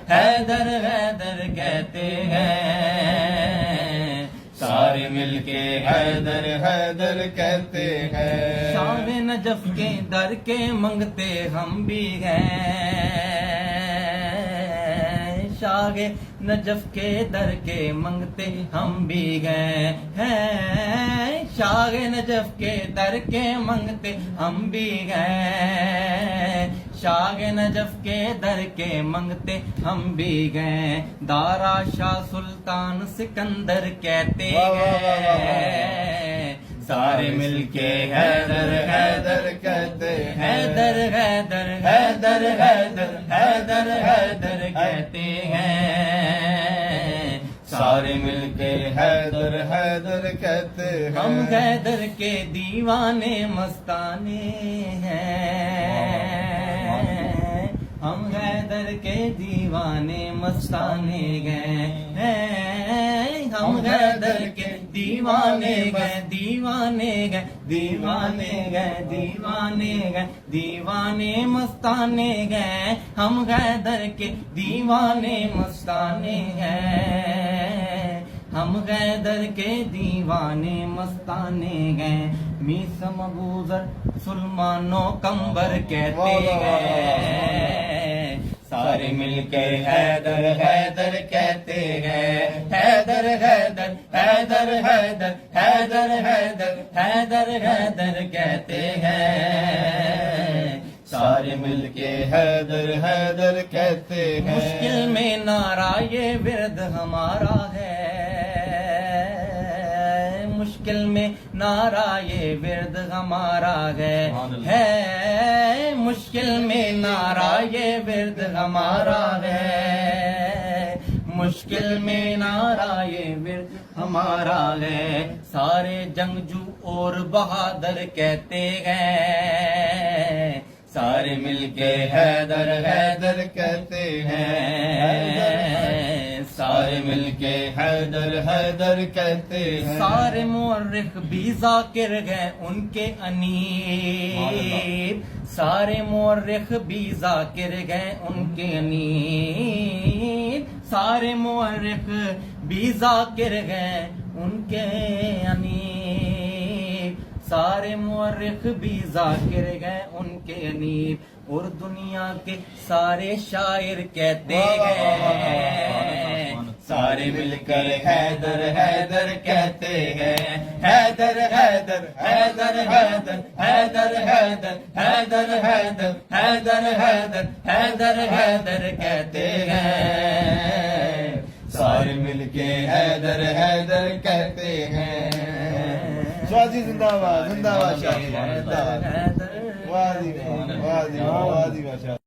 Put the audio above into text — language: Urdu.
حیدر حیدر کہتے ہیں، سارے مل کے حیدر حیدر کہتے ہیں۔ شاہ نجف کے در کے منگتے ہم بھی ہیں، شاہ نجف کے در کے منگتے ہم بھی گئے ہیں، شاہ نجف کے در کے منگتے ہم بھی گئے، شاہ نجف کے در کے منگتے ہم بھی گئے، دارا شاہ سلطان سکندر کہتے ہیں، سارے مل کے حیدر حیدر کہتے ہیں، حیدر حیدر حیدر حیدر حیدر حیدر کہتے ہیں، سارے مل کے حیدر حیدر کہتے ہیں۔ ہم حیدر کے دیوانے مستانے ہیں، ہم حیدر کے دیوانے مستانے گئے ہیں، ہم حیدر کے دیوانے گئے دیوانے گئے دیوانے گئے دیوانے گئے دیوانے مستانے گئے، ہم حیدر کے دیوانے مستانے ہیں، ہم حیدر کے دیوانے مستانے گئے، میسم ابوذر سلمان و کمبر کہتے گئے، سارے مل کے حیدر حیدر کہتے ہیں، حیدر حیدر حیدر حیدر حیدر حیدر حیدر حیدر کہتے ہیں، سارے مل کے حیدر حیدر کہتے ہیں۔ مشکل میں نعرہ یہ ورد ہمارا ہے، مشکل میں نعرہ یہ ورد ہمارا ہے، مشکل میں نعرہ یہ ورد ہمارا ہے، مشکل میں نعرہ یہ ورد ہمارا ہے، سارے جنگجو اور بہادر کہتے ہیں، سارے مل کے حیدر حیدر کہتے ہیں، سارے مل کے حیدر حیدر کہتے ہیں۔ سارے مورخ بھی ذاکر ہیں ان کے انیب، سارے مورخ بھی ذاکر ہیں ان کے انیب، سارے مورخ بھی ذاکر ہیں ان کے انیب، سارے مورخ بھی ذاکر ہیں ان کے انیب، اور دنیا کے سارے شاعر کہتے ہیں، سارے مل کر حیدر حیدر کہتے ہیں، حیدر حیدر حیدر حیدر حیدر حیدر حیدر حیدر حیدر حیدر حیدر حیدر کہتے ہیں، سارے مل کے حیدر حیدر کہتے ہیں۔ شاہ جی زندہ باد، زندہ باد شاہ جی، زندہ باد، واہ جی واہ، واہ جی واہ، واہ جی واہ شاہ۔